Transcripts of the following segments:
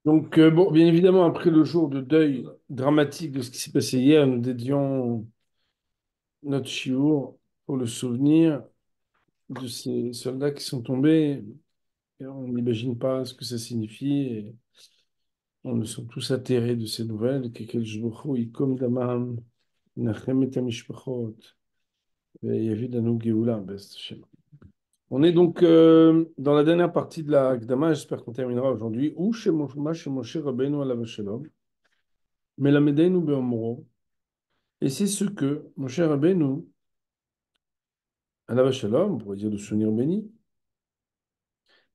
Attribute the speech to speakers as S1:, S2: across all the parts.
S1: Donc, bon, bien évidemment, après le jour de deuil dramatique de ce qui s'est passé hier, nous dédions notre chiour pour le souvenir de ces soldats qui sont tombés. Et on n'imagine pas ce que ça signifie. Et on est tous atterrés de ces nouvelles. qu'Akadosh Baruch Hu yikom damam, yinachem et hamishpachot, ve'yavid lanu geoula, B'ezrat Hashem. On est donc dans la dernière partie de la Hakdama. J'espère qu'on terminera aujourd'hui. Ou chez Moshe Rabbeinu alav shalom, melamedeinu be'omro. Et c'est ce que mon cher Rabbeinu, alav shalom, on pourrait dire de souvenir béni,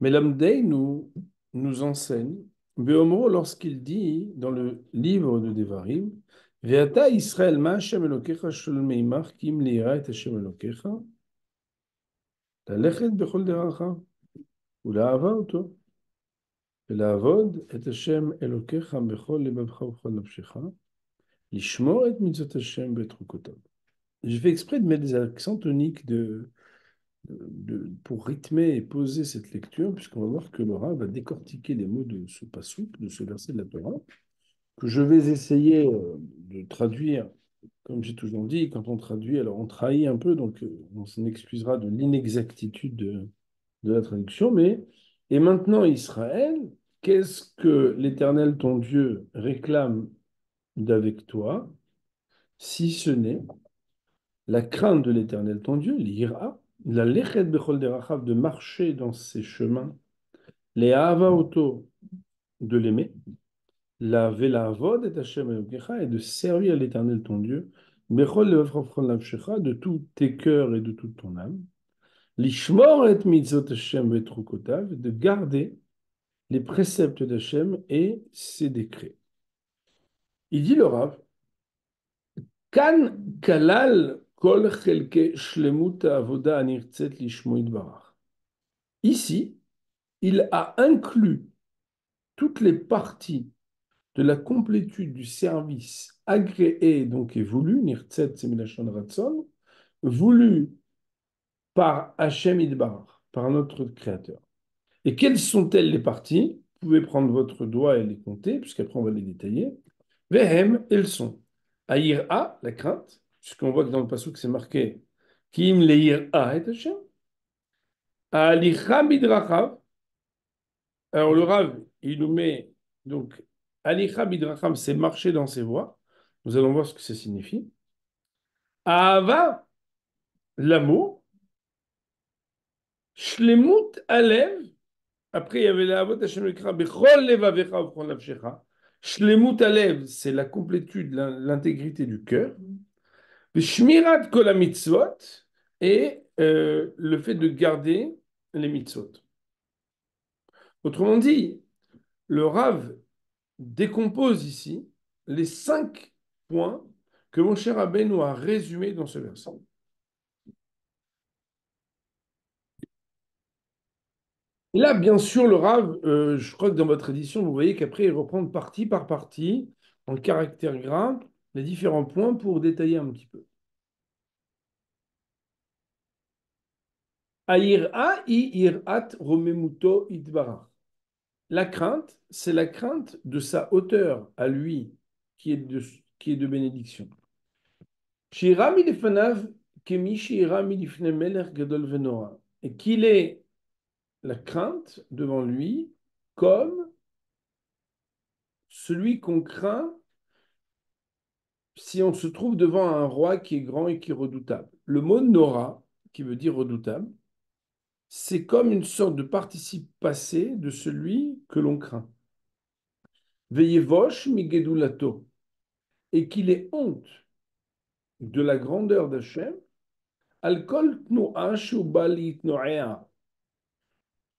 S1: mais l'Amdei nous enseigne, Beomro, lorsqu'il dit dans le livre de Devarim, Veata Israël ma Hashem Elokecha sholem meimach kim leira et Hashem Elokecha, lalechet bechol deracha, ולאהבה אותו, ולעבוד את השם אלוקיך בכל לבבך ובכל נפשך, לשמור את מצוות השם ואת חוקותיו. Je fais exprès de mettre des accents toniques pour rythmer et poser cette lecture, puisqu'on va voir que Laura va décortiquer les mots de ce passouk, de ce verset de la Torah, que je vais essayer de traduire, comme j'ai toujours dit, quand on traduit, alors on trahit un peu, donc on s'en excusera de l'inexactitude de la traduction, mais et maintenant Israël, qu'est-ce que l'Éternel ton Dieu réclame d'avec toi, si ce n'est la crainte de l'Éternel ton Dieu, l'ira, la lechet bechol derachav, de marcher dans ses chemins, les ahava auto, de l'aimer, la velavod et Hashem Elokecha, et de servir l'Éternel ton Dieu, bechol levavchol nafshecha, de tous tes cœurs et de toute ton âme, lishmor et mitzvot Hashem vetrukotav, de garder les préceptes d'Hachem et ses décrets. Il dit le Rav, kan kalal kol chelke shlemut avoda anirtzet lishmo barach. Ici, il a inclus toutes les parties de la complétude du service agréé donc et voulu, nirtzet c'est milachon ratson, voulu par Hachem Idbarach, par notre Créateur. Et quelles sont-elles les parties? Vous pouvez prendre votre doigt et les compter, puisqu'après on va les détailler. Vehem, elles sont Aïr A, la crainte, puisqu'on voit que dans le passage c'est marqué Kim leir A et Hachem. Alicha Bidrachav. Alors le Rav, il nous met donc Alicha Bidrachav, c'est marcher dans ses voies. Nous allons voir ce que ça signifie. Ahava, l'amour. Shlemut Alev. Après, il y avait la Avot Hashem Ekra, Bechol Levavecha Bechol Nafshecha. Shlemut Alev, c'est la complétude, l'intégrité du cœur. Shmirat Kol HaMitzvot, et le fait de garder les mitzvot. Autrement dit, le Rav décompose ici les 5 points que mon cher Abbé nous a résumés dans ce verset. Et là, bien sûr, le Rav, je crois que dans votre édition, vous voyez qu'après, il reprend partie par partie, en caractère gras, les différents points pour détailler un petit peu. Aïra I irat romemuto itbarach. La crainte, c'est la crainte de sa hauteur à lui, qui est de bénédiction. Shira milifanav kemi shira milifne melech gadol venora. Et qu'il est la crainte devant lui comme celui qu'on craint si on se trouve devant un roi qui est grand et qui est redoutable. Le mot Nora, qui veut dire redoutable, c'est comme une sorte de participe passé de celui que l'on craint. Veyevosh migedulato, et qu'il ait honte de la grandeur d'Hachem, alkol tnoa shubalit noea,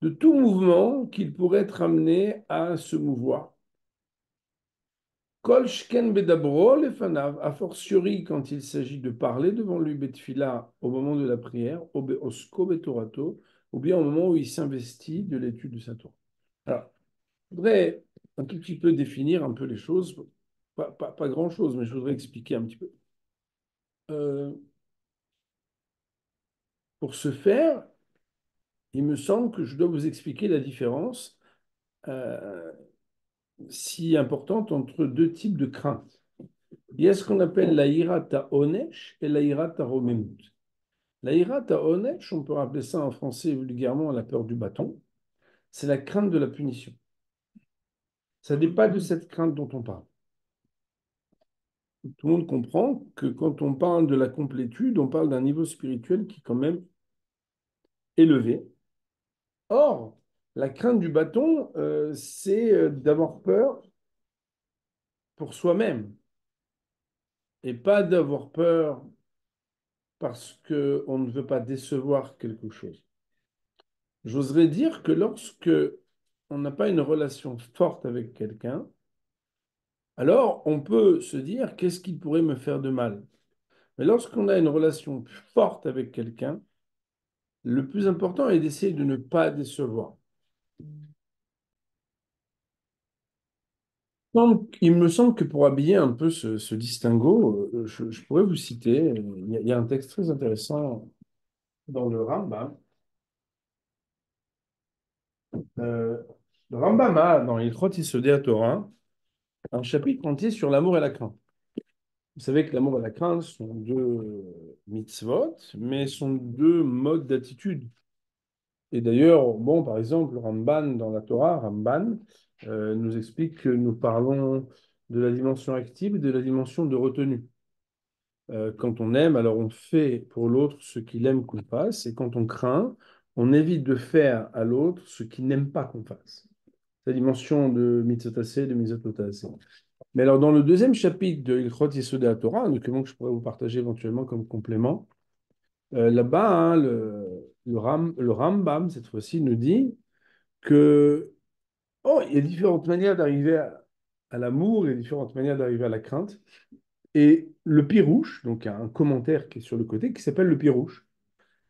S1: de tout mouvement qu'il pourrait être amené à se mouvoir. Kol shken bedabro lefanav, a fortiori quand il s'agit de parler devant lui betfila au moment de la prière, osko betorato, ou bien au moment où il s'investit de l'étude de sa Torah. Alors, je voudrais un tout petit peu définir un peu les choses, pas grand-chose, mais je voudrais expliquer un petit peu. Euh, pour ce faire, il me semble que je dois vous expliquer la différence. Euh, si importante entre deux types de craintes. Il y a ce qu'on appelle la hirata onesh et la hirata romemut. La hirata onesh, on peut rappeler ça en français vulgairement la peur du bâton, c'est la crainte de la punition. Ça n'est pas de cette crainte dont on parle. Tout le monde comprend que quand on parle de la complétude, on parle d'un niveau spirituel qui est quand même élevé. Or, la crainte du bâton, c'est d'avoir peur pour soi-même et pas d'avoir peur parce qu'on ne veut pas décevoir quelque chose. J'oserais dire que lorsque on n'a pas une relation forte avec quelqu'un, alors on peut se dire qu'est-ce qui pourrait me faire de mal. Mais lorsqu'on a une relation forte avec quelqu'un, le plus important est d'essayer de ne pas décevoir. Donc, il me semble que pour habiller un peu ce distinguo, je pourrais vous citer, il y a un texte très intéressant dans le Rambam. Euh, le Rambam a, dans Ilchot Yesodei Torah, un chapitre entier sur l'amour et la crainte. Vous savez que l'amour et la crainte sont deux mitzvot, mais sont deux modes d'attitude. Et d'ailleurs, bon, par exemple, le Ramban dans la Torah, Ramban, nous explique que nous parlons de la dimension active et de la dimension de retenue. Quand on aime, alors on fait pour l'autre ce qu'il aime qu'on fasse, et quand on craint, on évite de faire à l'autre ce qu'il n'aime pas qu'on fasse. C'est la dimension de mitzvot de mitzvot. Mais alors, dans le deuxième chapitre de Ilchot Yesodei Torah, un document que je pourrais vous partager éventuellement comme complément, là-bas, hein, le Rambam, cette fois-ci, nous dit que oh, il y a différentes manières d'arriver à l'amour, il y a différentes manières d'arriver à la crainte. Et le Pirouche, donc il y a un commentaire qui est sur le côté, qui s'appelle le Pirouche,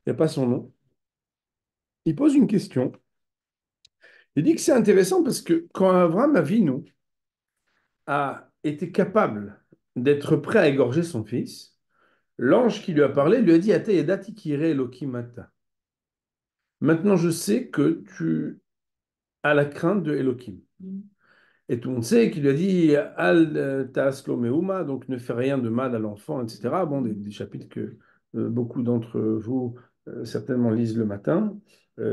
S1: il n'y a pas son nom, il pose une question. Il dit que c'est intéressant parce que quand Abraham Avinu a été capable d'être prêt à égorger son fils, l'ange qui lui a parlé lui a dit Ate yedati ki yireh Elokim ata. Maintenant, je sais que tu as la crainte de Elohim. Et tout le monde sait qu'il lui a dit Al ta'aslo meuma, donc ne fais rien de mal à l'enfant, etc. Bon, des chapitres que beaucoup d'entre vous certainement lisent le matin.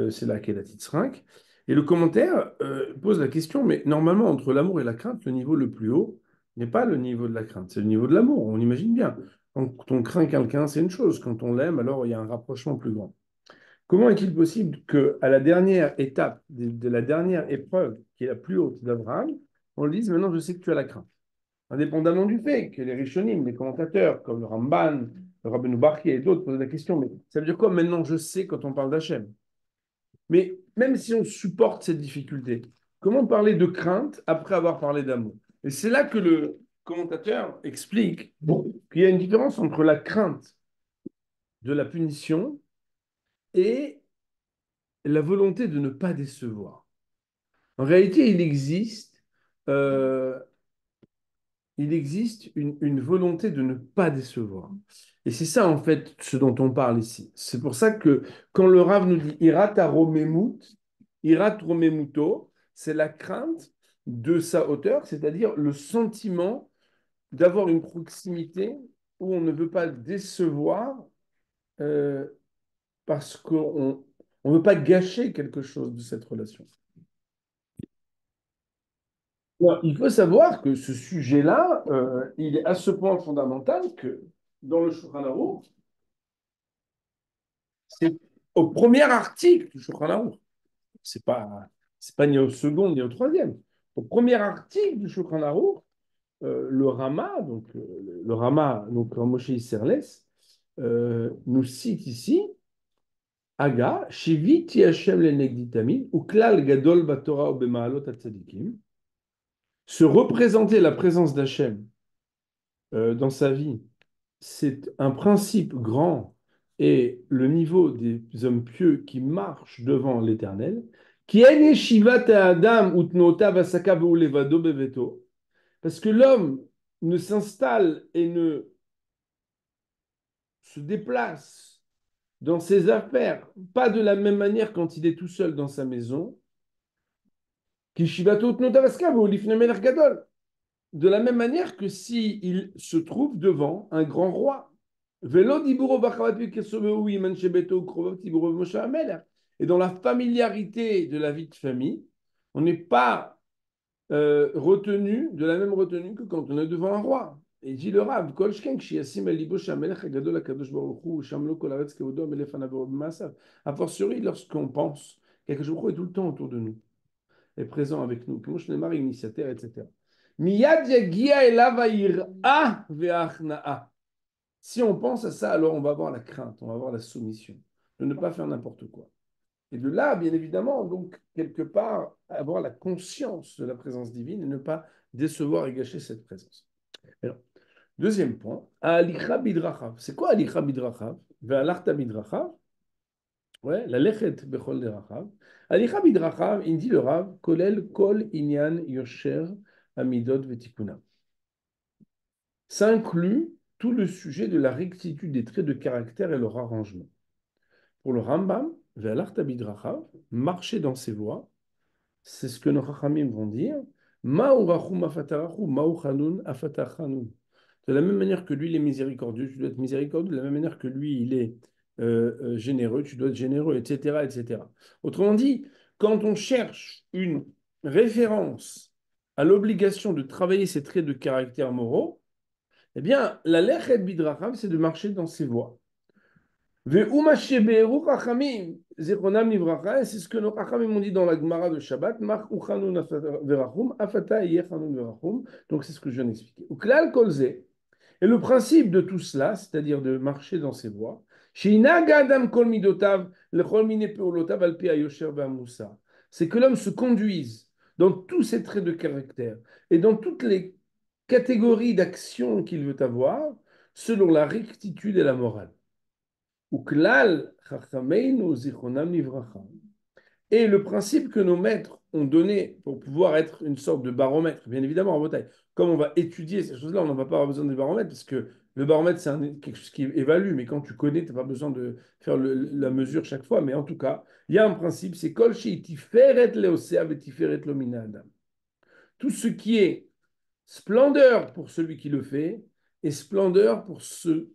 S1: C'est la Kedat Yitzhak. Et le commentaire pose la question mais normalement, entre l'amour et la crainte, le niveau le plus haut n'est pas le niveau de la crainte, c'est le niveau de l'amour. On imagine bien. Quand on craint quelqu'un, c'est une chose. Quand on l'aime, alors il y a un rapprochement plus grand. Comment est-il possible qu'à la dernière étape de la dernière épreuve, qui est la plus haute d'Abraham, on lui dise maintenant je sais que tu as la crainte? Indépendamment du fait que les Rishonim, les commentateurs comme le Ramban, le Rabbeinu Bachya et d'autres posent la question, mais ça veut dire quoi maintenant je sais quand on parle d'Hachem? Mais même si on supporte cette difficulté, comment parler de crainte après avoir parlé d'amour? Et c'est là que le commentateur explique qu'il y a une différence entre la crainte de la punition et la volonté de ne pas décevoir. En réalité, euh, il existe une volonté de ne pas décevoir. Et c'est ça, en fait, ce dont on parle ici. C'est pour ça que quand le Rav nous dit Irat aromemut, Irat romemuto, c'est la crainte de sa hauteur, c'est-à-dire le sentiment d'avoir une proximité où on ne veut pas décevoir euh, parce qu'on ne veut pas gâcher quelque chose de cette relation. Alors, il faut savoir que ce sujet-là, il est à ce point fondamental que dans le Shulchan Aruch, c'est au premier article du Shulchan Aruch. C'est pas ni au second ni au troisième. Au premier article du Shulchan Aruch, le Rama, le Rama, donc Moshe Isserles, nous cite ici Aga, Shiviti Hashem lenegdi tamid, uklal gadol batorah ou bemaalot hatzadikim, se représenter la présence d'Hachem dans sa vie, c'est un principe grand et le niveau des hommes pieux qui marchent devant l'Éternel, qui est Shivat Adam utnota vasaka levado beveto, parce que l'homme ne s'installe et ne se déplace dans ses affaires, pas de la même manière quand il est tout seul dans sa maison, Kishivato Tnotavaska, Olifne Melech Gadol. De la même manière que si il se trouve devant un grand roi. Velo diburo b'chavat kesovehu iman shebeto ukrovot diburo Moshe HaMelech. Et dans la familiarité de la vie de famille, on n'est pas retenu de la même retenue que quand on est devant un roi. Et dit le Rav, Kol shken kshiyasim el libo shamelech hagadol hakadosh baruch hu shamlo kol haaretz kevodo amelefanav v'od ma'asav. A fortiori lorsqu'on pense quelque chose est tout le temps autour de nous, est présent avec nous, comme Shnemar initiateur, etc. Miyad yagia elav ha'yir'a ve'achna'a. Si on pense à ça, alors on va avoir la crainte, on va avoir la soumission, de ne pas faire n'importe quoi. Et de là, bien évidemment, donc, quelque part, avoir la conscience de la présence divine et ne pas décevoir et gâcher cette présence. Alors, deuxième point, Alicha bidrachav. C'est quoi Alicha bidrachav? Ve'alarta bidrachav. Ouais, la lechet bechol derachav. Alicha bidrachav, il dit le Rav, kolel kol inyan yosher amidot vetikuna. Ça inclut tout le sujet de la rectitude des traits de caractère et leur arrangement. Pour le Rambam, ve'alarta bidrachav, marcher dans ses voies, c'est ce que nos Chachamim vont dire. Ma'u rachum afatarachu, ma'u chanun afatachanun. De la même manière que lui, il est miséricordieux, tu dois être miséricordieux. De la même manière que lui, il est généreux, tu dois être généreux, etc., etc. Autrement dit, quand on cherche une référence à l'obligation de travailler ses traits de caractère moraux, eh bien, la lechet bidracham, c'est de marcher dans ses voies. C'est ce que nos Chachamim m'ont dit dans la Gemara de Shabbat. Donc c'est ce que je viens d'expliquer. Et le principe de tout cela, c'est-à-dire de marcher dans ses voies, c'est que l'homme se conduise dans tous ses traits de caractère et dans toutes les catégories d'action qu'il veut avoir selon la rectitude et la morale. Uklal chachamenu zichronam livracha. Et le principe que nos maîtres ont donné pour pouvoir être une sorte de baromètre, bien évidemment en bataille, comme on va étudier ces choses-là, on n'en va pas avoir besoin de baromètre, parce que le baromètre, c'est quelque chose qui évalue, mais quand tu connais, tu n'as pas besoin de faire la mesure chaque fois. Mais en tout cas, il y a un principe, c'est kol she'tiferet leosea vetiferet lo min ha'adam. Tout ce qui est splendeur pour celui qui le fait et splendeur pour ceux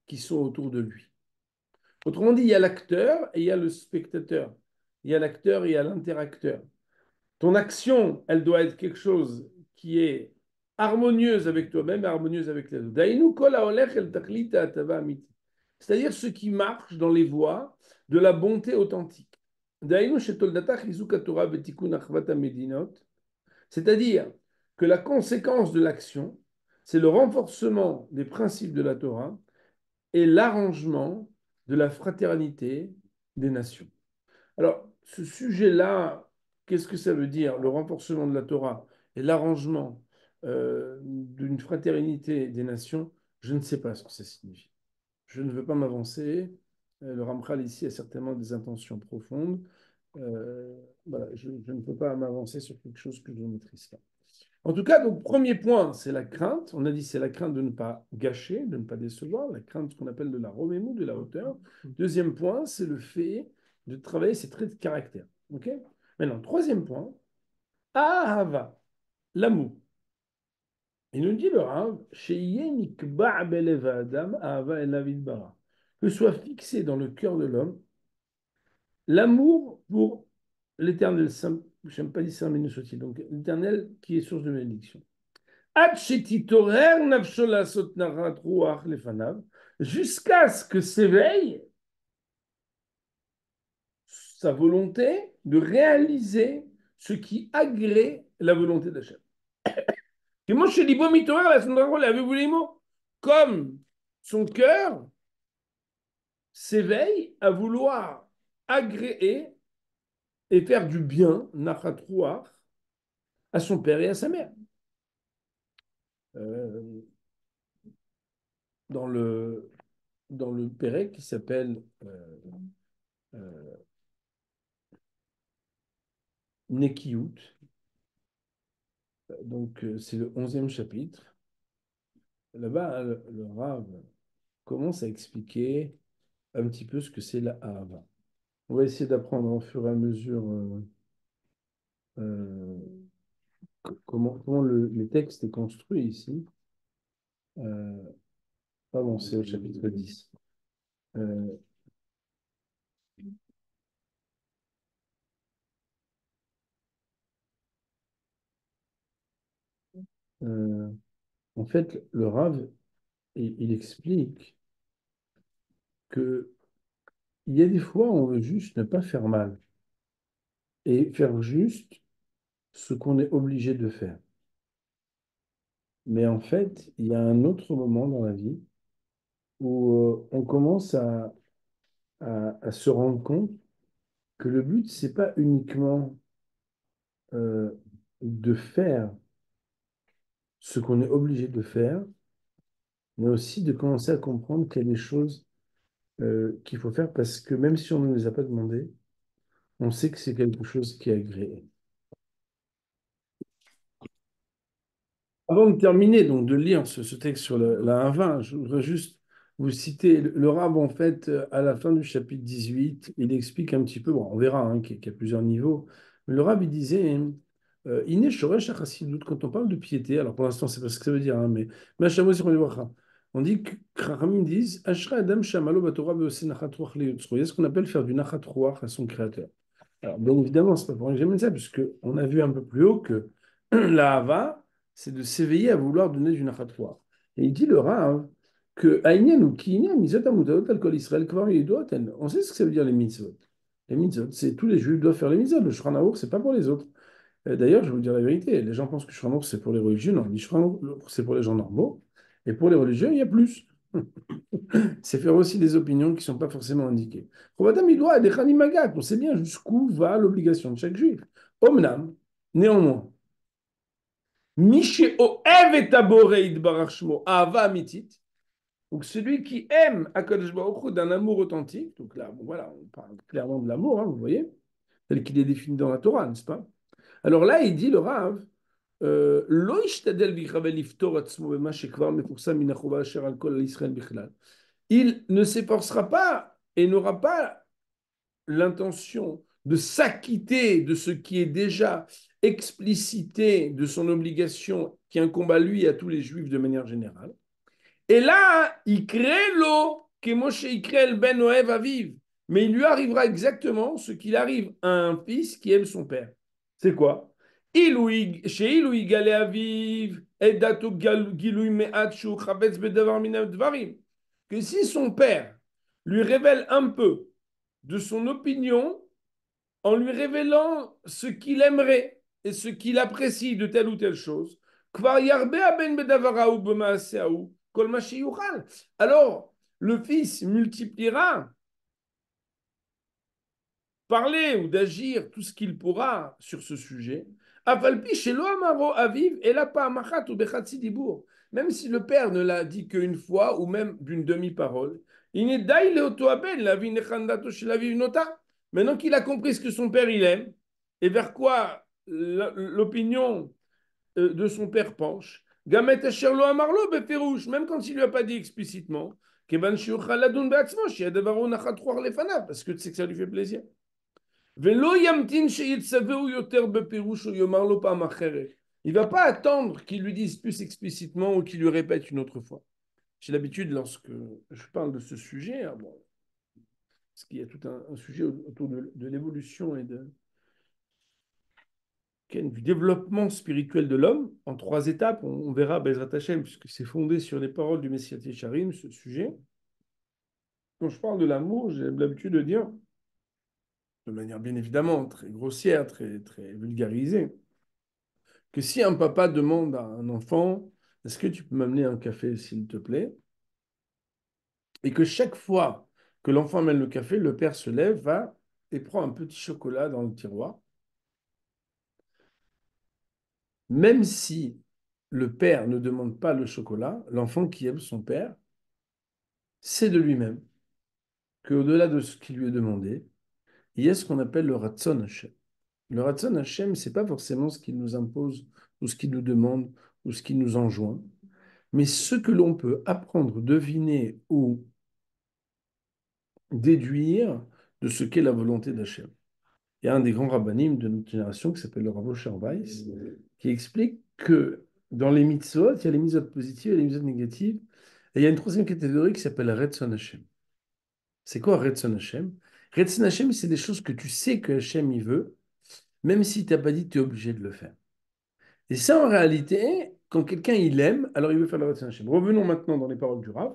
S1: qui sont autour de lui. Autrement dit, il y a l'acteur et il y a le spectateur. Il y a l'acteur et il y a l'interacteur. Ton action, elle doit être quelque chose qui est harmonieuse avec toi-même et harmonieuse avec les autres. C'est-à-dire ce qui marche dans les voies de la bonté authentique. C'est-à-dire que la conséquence de l'action, c'est le renforcement des principes de la Torah et l'arrangement de la fraternité des nations. Alors, ce sujet-là, qu'est-ce que ça veut dire? Le renforcement de la Torah et l'arrangement d'une fraternité des nations, je ne sais pas ce que ça signifie. Je ne veux pas m'avancer. Le Ramchal ici a certainement des intentions profondes. Voilà, je ne peux pas m'avancer sur quelque chose que je ne maîtrise pas. En tout cas, donc, premier point, c'est la crainte. On a dit c'est la crainte de ne pas gâcher, de ne pas décevoir, la crainte qu'on appelle de la romémou, de la hauteur. Deuxième point, c'est le fait de travailler ses traits de caractère. Ok. Maintenant, troisième point, ahava, l'amour. Il nous dit le Rav, que soit fixé dans le cœur de l'homme l'amour pour l'éternel, je n'aime pas dire ça, mais nous soit-il, donc l'éternel qui est source de bénédiction. Jusqu'à ce que s'éveille sa volonté de réaliser ce qui agrée la volonté d'Hachem. Comme son cœur s'éveille à vouloir agréer et faire du bien, à son père et à sa mère. Euh, dans le Pérec qui s'appelle euh, Nekiout. Donc, c'est le 11e chapitre. Là-bas, le Rav commence à expliquer un petit peu ce que c'est la Ahava. On va essayer d'apprendre au fur et à mesure comment le texte est construit ici. Euh, Pardon, c'est au chapitre 10. Euh, euh, En fait, le Rav, il explique que il y a des fois, on veut juste ne pas faire mal et faire juste ce qu'on est obligé de faire. Mais en fait, il y a un autre moment dans la vie où on commence à se rendre compte que le but, c'est pas uniquement euh, de faire ce qu'on est obligé de faire, mais aussi de commencer à comprendre qu'il y a des choses qu'il faut faire parce que même si on ne les a pas demandées, on sait que c'est quelque chose qui est agréé. Avant de terminer, donc de lire ce texte sur la 1:20, je voudrais juste vous citer le Rab, en fait, à la fin du chapitre 18, il explique un petit peu, bon, on verra qu'il y a plusieurs niveaux, mais le Rab, il disait, Iné shoresh hachassidut, quand on parle de piété, alors pour l'instant, c'est pas ce que ça veut dire, mais on dit que Chachamim disent, Ashra adam shamalo batorah ve'oseh nachat ruach liyotzro. Il y a ce qu'on appelle faire du nachat ruach à son créateur. Alors, bien évidemment, c'est pas pour rien que j'aime ça, puisque on a vu un peu plus haut que la hava, c'est de s'éveiller à vouloir donner du nachatoire. Et il dit le Rav que Aïnien ou Kiinien, Mitzvot Amudot, Al Kol Israël, Kvar Yedoten. On sait ce que ça veut dire les mitzvot. Les mitzvot, c'est tous les juifs doivent faire les mitzvot. Le Shulchan Aruch, c'est pas pour les autres. D'ailleurs, je vais vous dire la vérité, les gens pensent que le Shulchan Aruch, c'est pour les religieux. Non, le Shulchan Aruch, c'est pour les gens normaux. Et pour les religieux, il y a plus. C'est faire aussi des opinions qui ne sont pas forcément indiquées. Chovatam Midoua et Dechani Magat, on sait bien jusqu'où va l'obligation de chaque juif. Omnam, néanmoins, Mishe Oev et Taboré Idbarach Shmo, Ahava Amitit, donc celui qui aime Akadosh Baruch Hu d'un amour authentique, donc là, bon, voilà, on parle clairement de l'amour, vous voyez, tel qu'il est défini dans la Torah, n'est-ce pas? Alors là, il dit le Rav, Lo yishtadel bichaveh liftor atzmo bema shekvar mefursa min hachova asher al kol Israël bichlal. Il ne s'efforcera pas et n'aura pas l'intention de s'acquitter de ce qui est déjà explicité de son obligation qui incombe à lui et à tous les juifs de manière générale. Et là, il crée l'eau que Moshe crée le ben Oev aviv. Mais il lui arrivera exactement ce qu'il arrive à un fils qui aime son père. C'est quoi? Chez Ilui Gale Aviv, Edato Gilui Me'atshu, Chavetz Bedavar Minav Dvarim. Que si son père lui révèle un peu de son opinion en lui révélant ce qu'il aimerait et ce qu'il apprécie de telle ou telle chose. Alors, le fils multipliera parler ou d'agir tout ce qu'il pourra sur ce sujet. Même si le père ne l'a dit qu'une fois ou même d'une demi-parole, maintenant qu'il a compris ce que son père il aime et vers quoi l'opinion de son père penche, même quand il ne lui a pas dit explicitement, parce que tu sais que ça lui fait plaisir. Il ne va pas attendre qu'il lui dise plus explicitement ou qu'il lui répète une autre fois. J'ai l'habitude, lorsque je parle de ce sujet, bon, parce qu'il y a tout un sujet autour de l'évolution et du développement spirituel de l'homme, en 3 étapes, on verra Bezrat Hashem, puisque c'est fondé sur les paroles du Messias Yesharim, ce sujet. Quand je parle de l'amour, j'ai l'habitude de dire, de manière bien évidemment très grossière, très, très vulgarisée, que si un papa demande à un enfant, est-ce que tu peux m'amener un café, s'il te plaît? Et que chaque fois que l'enfant amène le café, le père se lève, va et prend un petit chocolat dans le tiroir. Même si le père ne demande pas le chocolat, l'enfant qui aime son père sait de lui-même qu'au-delà de ce qui lui est demandé, il y a ce qu'on appelle le Ratzon Hashem. Le Ratzon Hashem, ce n'est pas forcément ce qu'il nous impose ou ce qu'il nous demande ou ce qu'il nous enjoint, mais ce que l'on peut apprendre, deviner ou déduire de ce qu'est la volonté d'Hachem. Il y a un des grands rabbinim de notre génération qui s'appelle le Rav Osher Weiss, qui explique que dans les mitzvot, il y a les mitzvot positives et les mitzvot négatives. Et il y a une troisième catégorie qui s'appelle Retzon Hashem. C'est quoi Retzon Hashem? Retzon Hashem, c'est des choses que tu sais que Hashem il veut, même si tu n'as pas dit, tu es obligé de le faire. Et ça, en réalité, quand quelqu'un il aime, alors il veut faire le Retzon Hashem. Revenons maintenant dans les paroles du Rav.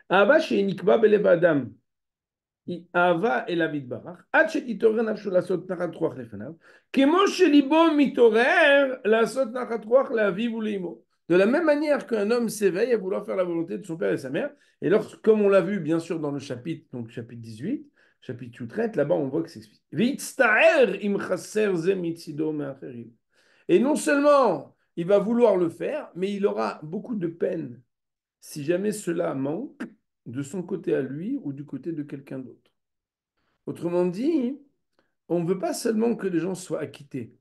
S1: Ahava she'enikba belev Adam. אהבה אליו יתברך, עד שתתעורר נפשו לעשות נחת רוח לפניו, כמו שליבו מתעורר לעשות נחת רוח לאביו ולאמו. De la même manière qu'un homme s'éveille à vouloir faire la volonté de son père et sa mère, et lorsque, comme on l'a vu bien sûr dans le chapitre, donc chapitre 18, chapitre Yutret, là-bas on voit que c'est expliqué. Et non seulement il va vouloir le faire, mais il aura beaucoup de peine si jamais cela manque de son côté à lui ou du côté de quelqu'un d'autre. Autrement dit, on ne veut pas seulement que les gens soient acquittés,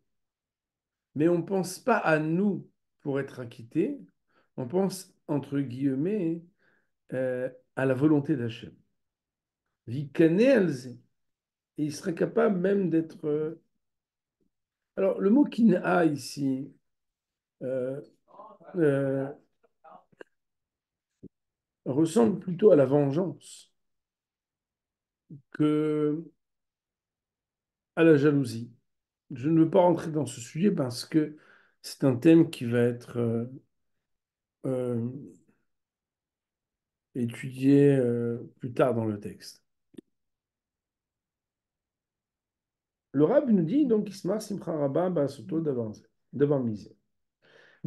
S1: mais on ne pense pas à nous pour être acquittés, on pense, entre guillemets, à la volonté d'Hachem. Vikanelze, et il serait capable même d'être... Alors, le mot kin'a ici euh, euh, ressemble plutôt à la vengeance que à la jalousie. Je ne veux pas rentrer dans ce sujet parce que c'est un thème qui va être euh, étudié plus tard dans le texte. Le Rab nous dit donc Ismar Simcha Rabba Basoto devant misé.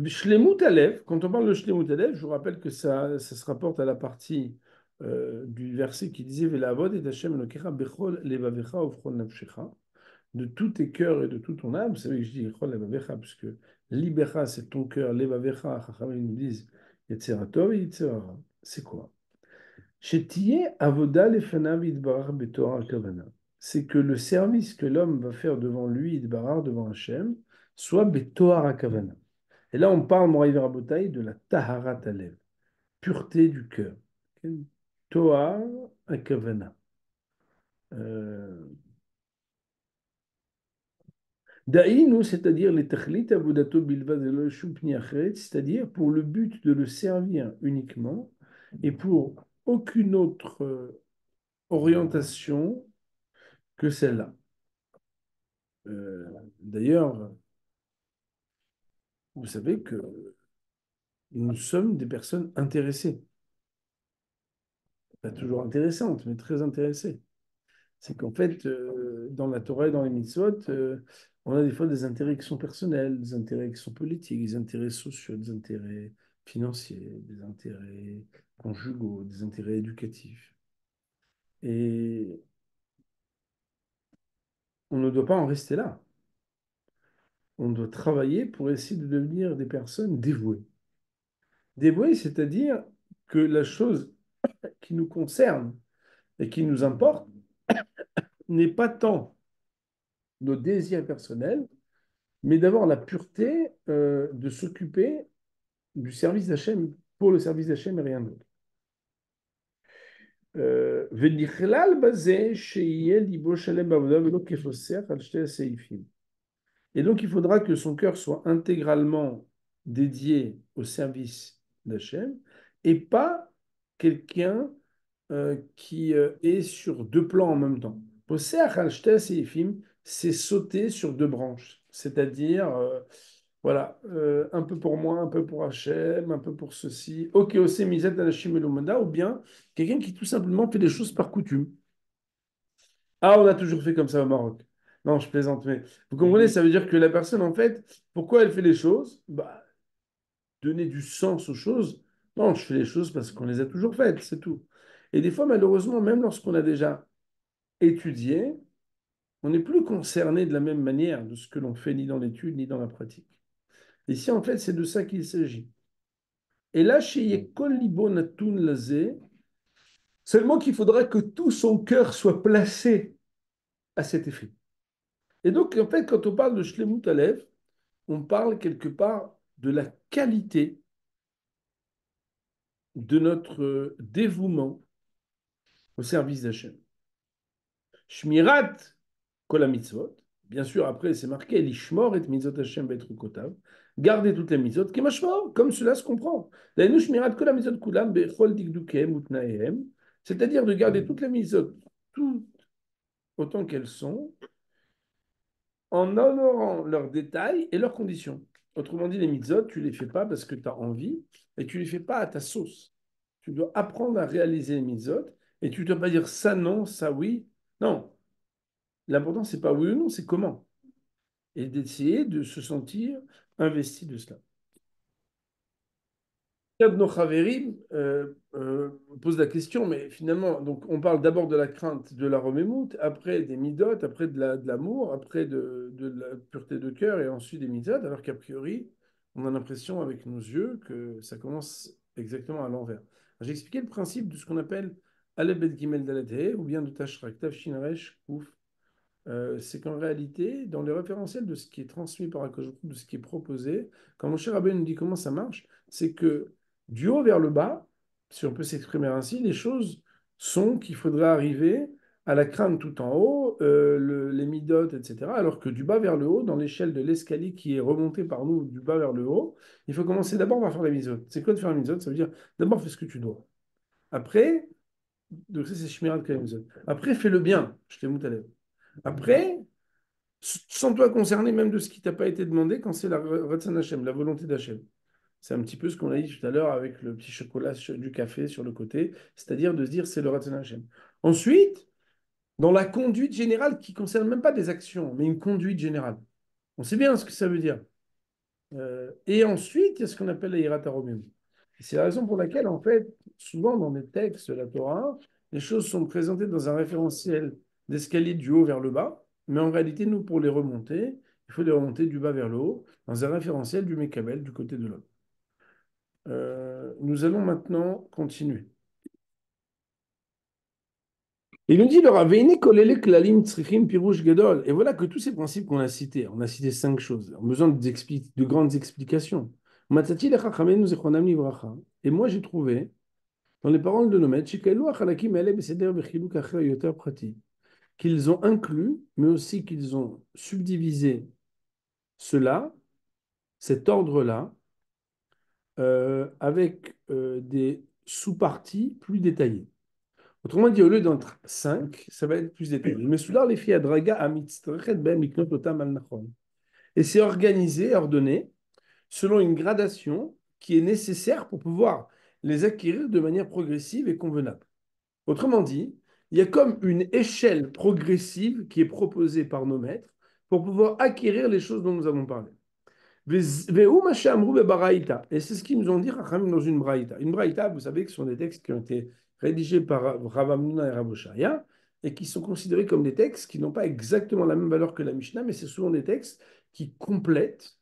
S1: Shlemut Alev, quand on parle de Shlemut Alev, je vous rappelle que ça se rapporte à la partie du verset qui disait Velavod et Hashem Elokecha Bechol Levavecha Ufchol Nafshecha, de tous tes cœurs et de toute ton âme. Vous savez que je dis Bechol Levavecha, puisque Libecha c'est ton cœur, Levavecha, Chachamim nous disent Yetzera Tov et Yetzera Ra. C'est quoi? Shetiye avoda lefanav idbarar betorah kavana. C'est que le service que l'homme va faire devant lui, idbarar, devant Hachem, soit betorah kavana. Et là, on parle, Moraï Rabotai, de la taharat alev, pureté du cœur. Toar kavana. Daïnou, c'est-à-dire les tachlit avodato bilvad elo shum pni acheret, c'est-à-dire pour le but de le servir uniquement et pour aucune autre orientation que celle-là. D'ailleurs, vous savez que nous sommes des personnes intéressées. Pas toujours intéressantes, mais très intéressées. C'est qu'en fait, dans la Torah et dans les mitzvot, on a des fois des intérêts qui sont personnels, des intérêts qui sont politiques, des intérêts sociaux, des intérêts financiers, des intérêts conjugaux, des intérêts éducatifs. Et on ne doit pas en rester là. On doit travailler pour essayer de devenir des personnes dévouées. Dévouées, c'est-à-dire que la chose qui nous concerne et qui nous importe n'est pas tant nos désirs personnels, mais d'avoir la pureté de s'occuper du service d'Hachem pour le service d'Hachem et rien d'autre. ונכלל בזה שיהיה ליבו שלם בעבודה ולא כפוסח על שתי הסעיפים. Et donc, il faudra que son cœur soit intégralement dédié au service d'Hachem et pas quelqu'un qui est sur deux plans en même temps. Poseach al shte seifim, c'est sauter sur deux branches, c'est-à-dire, voilà, un peu pour moi, un peu pour Hachem, un peu pour ceci. Ok, ose mizet anashim elumada, ou bien quelqu'un qui tout simplement fait les choses par coutume. Ah, on a toujours fait comme ça au Maroc. Non, je plaisante, mais vous comprenez, ça veut dire que la personne, en fait, pourquoi elle fait les choses? Bah, donner du sens aux choses. Non, je fais les choses parce qu'on les a toujours faites, c'est tout. Et des fois, malheureusement, même lorsqu'on a déjà étudié, on n'est plus concerné de la même manière de ce que l'on fait ni dans l'étude ni dans la pratique. Ici, en fait, c'est de ça qu'il s'agit. Et là, chez Yekol Libo Natun Lazé, seulement qu'il faudra que tout son cœur soit placé à cet effet. Et donc, en fait, quand on parle de Shlemut Alev, on parle quelque part de la qualité de notre dévouement au service d'Hachem. Shmirat kol mitzvot, Bien sûr, après, c'est marqué l'ishmor et mitzvot Hashem betrukotav. Gardez toutes les mitzvot, kemashmor, comme cela se comprend. Dainu shmirat kol mitzvot kulam bechol dikdukem utnaehem. C'est-à-dire de garder toutes les mitzvot, tout autant qu'elles sont, en honorant leurs détails et leurs conditions. Autrement dit, les mitzvot, tu ne les fais pas parce que tu as envie et tu ne les fais pas à ta sauce. Tu dois apprendre à réaliser les mitzvot et tu ne dois pas dire ça non, ça oui. Non, l'important, c'est pas oui ou non, c'est comment. Et d'essayer de se sentir investi de cela. Nos Khaverim pose la question, mais finalement, donc on parle d'abord de la crainte de la Romémout, après des midot, après de l'amour, après de la pureté de cœur et ensuite des mitzvot, alors qu'a priori, on a l'impression avec nos yeux que ça commence exactement à l'envers. J'ai expliqué le principe de ce qu'on appelle Aleph Bet Gimel Dalet He, ou bien de Tashrak, Tav Shin Resh Kuf. C'est qu'en réalité, dans le référentiel de ce qui est transmis par Akadosh, de ce qui est proposé, quand mon cher Rabbeinu nous dit comment ça marche, c'est que du haut vers le bas, si on peut s'exprimer ainsi, les choses sont qu'il faudrait arriver à la crainte tout en haut, les midot, etc. Alors que du bas vers le haut, dans l'échelle de l'escalier qui est remonté par nous du bas vers le haut, il faut commencer d'abord par faire la mitzvot. C'est quoi de faire la mitzvot? Ça veut dire d'abord fais ce que tu dois. Après, donc ça c'est Shmirat Kalemzot. Après, fais le bien. Je t'ai moutalé. Après, sens-toi concerné même de ce qui t'a pas été demandé quand c'est la Ratzon Hashem, la volonté d'Hachem. C'est un petit peu ce qu'on a dit tout à l'heure avec le petit chocolat du café sur le côté, c'est-à-dire de se dire c'est le Ratzon Hashem. Ensuite, dans la conduite générale qui concerne même pas des actions, mais une conduite générale. On sait bien ce que ça veut dire. Et ensuite, il y a ce qu'on appelle la Hirat HaRomim. C'est la raison pour laquelle, en fait, souvent dans les textes de la Torah, les choses sont présentées dans un référentiel d'escalier du haut vers le bas, mais en réalité, nous, pour les remonter, il faut les remonter du bas vers le haut, dans un référentiel du Mekabel, du côté de l'homme. Nous allons maintenant continuer. Il nous dit, le Raveini kolele klalim tzrichim pirush gedol. Et voilà que tous ces principes qu'on a cités, on a cité 5 choses, ont besoin de grandes explications. Matzati lechachamenu zechronam livracha. Et moi, j'ai trouvé, dans les paroles de nos maîtres, shekelu achalakim ele beseder bechiluk acher yoter prati, qu'ils ont inclus, mais aussi qu'ils ont subdivisé cela, cet ordre-là, avec des sous-parties plus détaillées. Autrement dit, au lieu d'être 5, ça va être plus détaillé. Mais soudain, les filles à draga à ben miknot otam al nachon. Et c'est organisé, ordonné, selon une gradation qui est nécessaire pour pouvoir les acquérir de manière progressive et convenable. Autrement dit, il y a comme une échelle progressive qui est proposée par nos maîtres pour pouvoir acquérir les choses dont nous avons parlé. Et c'est ce qu'ils nous ont dit Rachamim, dans une braïta. Une braïta, vous savez que ce sont des textes qui ont été rédigés par Rav Hamnuna et Rav Oshaya et qui sont considérés comme des textes qui n'ont pas exactement la même valeur que la Mishnah, mais c'est souvent des textes qui complètent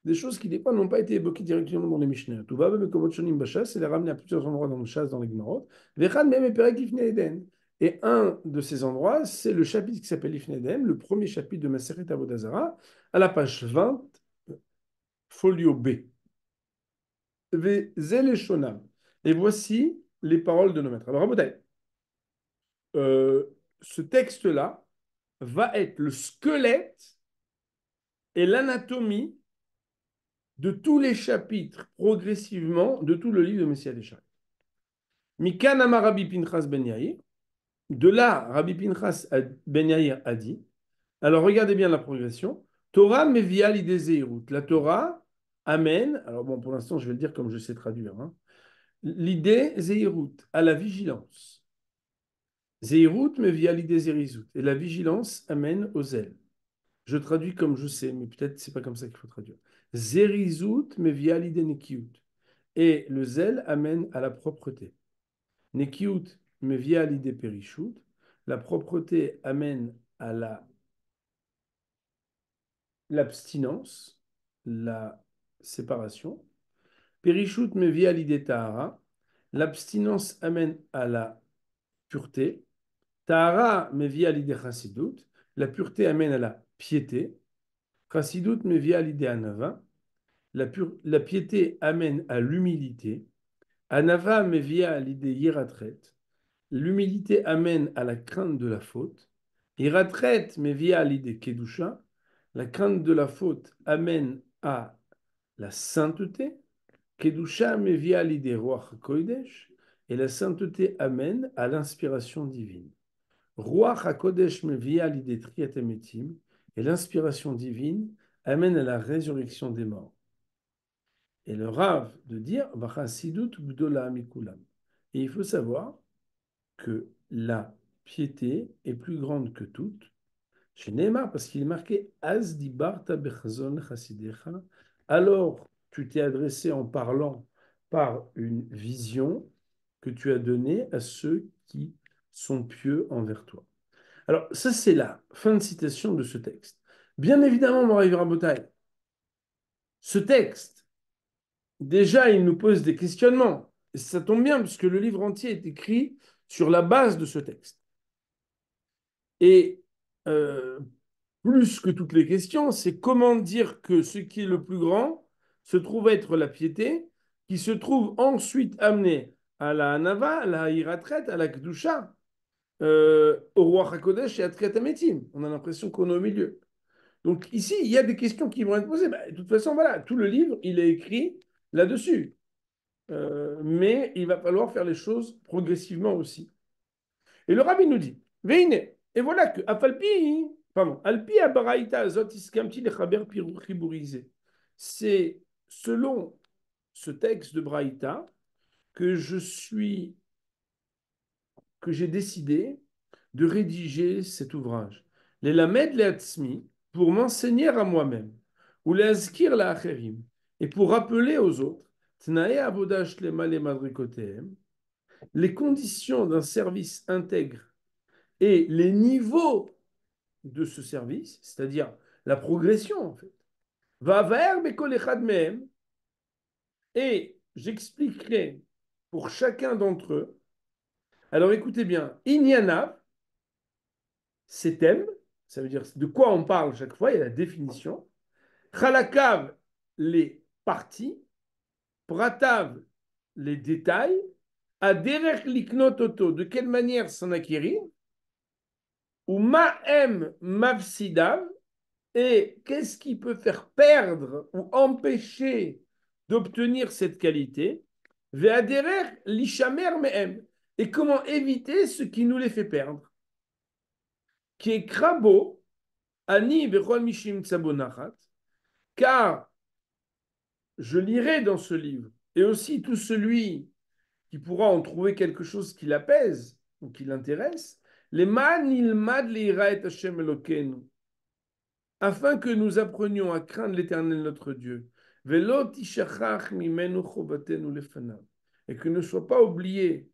S1: des choses qui, des fois, n'ont pas été évoquées directement dans les Mishnah. Tout va avec Shonim Bashas, c'est les ramener à plusieurs endroits dans le Shas, dans les Gemara. Vechad même Perek Lifnei Eden. Et un de ces endroits, c'est le chapitre qui s'appelle Lifnei Eden, le premier chapitre de Maseret Avodah Zarah, à la page 20, folio B. Et voici les paroles de nos maîtres. Alors, Rabotai, ce texte-là va être le squelette et l'anatomie de tous les chapitres progressivement de tout le livre de Messia Deschamps. Mikan Amar Rabbi Pinchas Ben Yair. De là, Rabbi Pinchas Ben Yair a dit. Alors, regardez bien la progression. Torah mevia l'idée zeirut. La Torah amène. Alors, bon, pour l'instant, je vais le dire comme je sais traduire. Hein. L'idée zeirut, à la vigilance. Zeirut mevia l'idée zerizut. Et la vigilance amène au zèle. Je traduis comme je sais, mais peut-être c'est pas comme ça qu'il faut traduire. Zerizut mevia l'idée nekiut. Et le zèle amène à la propreté. Nekiut mevia l'idée perishut. La propreté amène à l'abstinence, la séparation. Perishut mevia l'idée tahara. L'abstinence amène à la pureté. Tahara mevia l'idée chassidut. La pureté amène à la piété. Chassidut mevia l'idée anava. La piété amène à l'humilité. Anava mevia l'idée yiratret. L'humilité amène à la crainte de la faute. Yiratret mevia l'idée kedusha. La crainte de la faute amène à la sainteté. Kedusha mevia l'idée Ruach HaKodesh. Et la sainteté amène à l'inspiration divine. Ruach HaKodesh mevia l'idée Triat Hametim. Et l'inspiration divine amène à la résurrection des morts. Et le Rav de dire Vachasidut Gdola Mikulam. Et il faut savoir que la piété est plus grande que toute. Chez Neymar, parce qu'il est marqué Az dibarta bechazon chasidecha. Alors tu t'es adressé en parlant par une vision que tu as donnée à ceux qui sont pieux envers toi. Alors, ça, c'est la fin de citation de ce texte. Bien évidemment, Moraï Rabotai, ce texte, déjà, il nous pose des questionnements. Et ça tombe bien, puisque le livre entier est écrit sur la base de ce texte. Et euh, plus que toutes les questions, c'est comment dire que ce qui est le plus grand se trouve être la piété, qui se trouve ensuite amenée à la Hanava, à la Hiratret, à la Kedusha, au roi HaKodesh et à Triat Hametim. On a l'impression qu'on est au milieu. Donc ici, il y a des questions qui vont être posées. Bah, de toute façon, voilà, tout le livre, il est écrit là-dessus. Mais il va falloir faire les choses progressivement aussi. Et le rabbi nous dit, Veine, et voilà que Afalpi, pardon, Alpi Abaraïta Azot Iskamti Lechaber Pirou Chiburisé. C'est selon ce texte de Braïta que que j'ai décidé de rédiger cet ouvrage. Les Lamed Leatzmi, pour m'enseigner à moi-même, ou les Azkir la Acherim, et pour rappeler aux autres, Tnae Avodash Lema le Madrikotehem, les conditions d'un service intègre et les niveaux de ce service, c'est-à-dire la progression en fait, va vers Bekolechad Mehem, et j'expliquerai pour chacun d'entre eux. Alors écoutez bien, Inyana, ces thèmes, ça veut dire de quoi on parle chaque fois, il y a la définition. Chalakav, les parties. Pratav, les détails. Aderech liknot oto, de quelle manière s'en acquérir. Ou ma'em mavsidav, et qu'est-ce qui peut faire perdre ou empêcher d'obtenir cette qualité. Ve'aderech lishamer me'em, et comment éviter ce qui nous les fait perdre. Qui est krabo, ani vechol mishim tsabonachat, car je lirai dans ce livre, et aussi tout celui qui pourra en trouver quelque chose qui l'apaise ou qui l'intéresse, les man ilmad leira et Hashem Elokeinu, afin que nous apprenions à craindre l'Éternel notre Dieu, velo tishachach mimenu chovatenu lefanav, et que ne soit pas oublié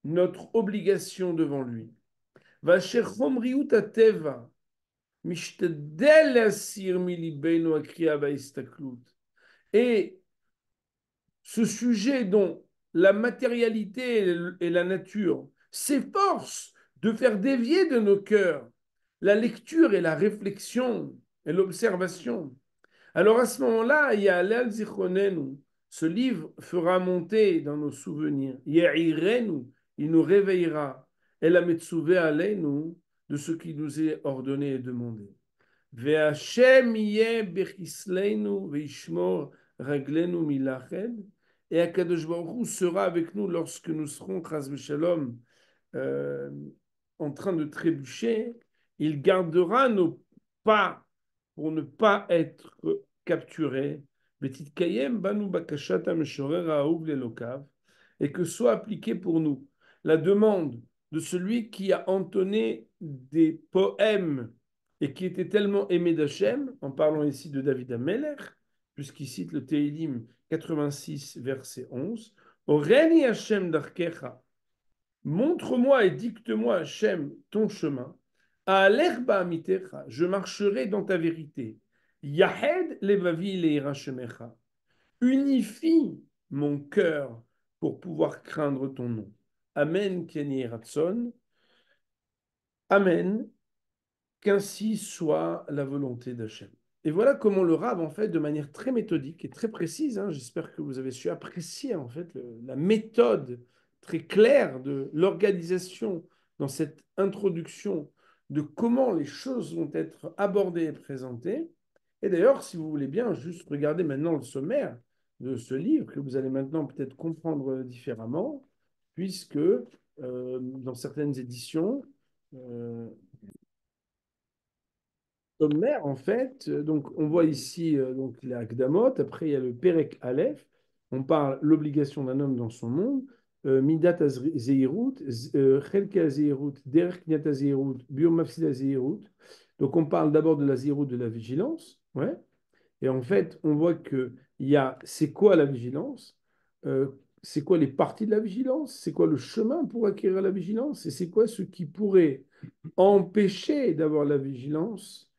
S1: notre obligation devant lui. Vacher chomriut ateva, mishtadel asir milibenu akriya vaistaklut. Et ce sujet dont la matérialité et la nature s'efforcent de faire dévier de nos cœurs la lecture et la réflexion et l'observation. Alors à ce moment-là, il y a Leal Zichronenu, ce livre fera monter dans nos souvenirs, Ye'irenu, il nous réveillera, et la Metsuve Aleinu, de ce qui nous est ordonné et demandé. Ve'Hashem yeh bechisleinu ve'ishmor raglenu milached. Et Akadosh Baruch Hu sera avec nous lorsque nous serons, chas v'shalom, euh, en train de trébucher. Il gardera nos pas pour ne pas être capturés. Betit kayem banu bakashat hameshorer ha'ahuv lelokav. Et que soit appliquée pour nous la demande de celui qui a entonné des poèmes et qui était tellement aimé d'Hachem, en parlant ici de David Ameler, puisqu'il cite le Tehillim 86, verset 11, Oreni Hachem darkecha, montre-moi et dicte-moi, Hachem, ton chemin, à l'herba mitecha, je marcherai dans ta vérité, Yahed levavi leira shemecha, unifie mon cœur pour pouvoir craindre ton nom. Amen, Kenny Ratson. Amen. Qu'ainsi soit la volonté d'Hachem. Et voilà comment le Rav, en fait, de manière très méthodique et très précise, hein, j'espère que vous avez su apprécier, en fait, la méthode très claire de l'organisation dans cette introduction de comment les choses vont être abordées et présentées. Et d'ailleurs, si vous voulez bien, juste regarder maintenant le sommaire de ce livre, que vous allez maintenant peut-être comprendre différemment, puisque dans certaines éditions, euh, sommaire, en fait, donc on voit ici donc les Akdamot, après il y a le Perek Aleph, on parle l'obligation d'un homme dans son monde, Midat Zeirut, Chelke Zeirut, Derech Kniat Zeirut, Biom Mafsid Zeirut. Donc on parle d'abord de la Zeirut, de la vigilance, ouais. Et en fait, on voit que il y a, c'est quoi la vigilance? Euh, c'est quoi les parties de la vigilance? C'est quoi le chemin pour acquérir la vigilance? Et c'est quoi ce qui pourrait empêcher d'avoir la vigilance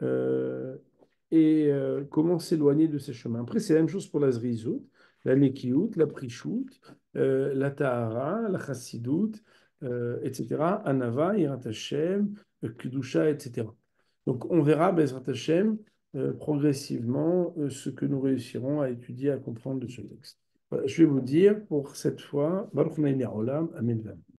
S1: euh, et comment s'éloigner de ces chemins. Après, c'est la même chose pour la Zrizout, la Nekiout, la Prishout, la Tahara, la Chassidout, etc., Anava, Yirat Hashem, Kedusha, etc. Donc, on verra, Bezrat Hashem, progressivement, ce que nous réussirons à étudier, à comprendre de ce texte. Voilà, je vais vous dire pour cette fois, Baruch Olam, Amen.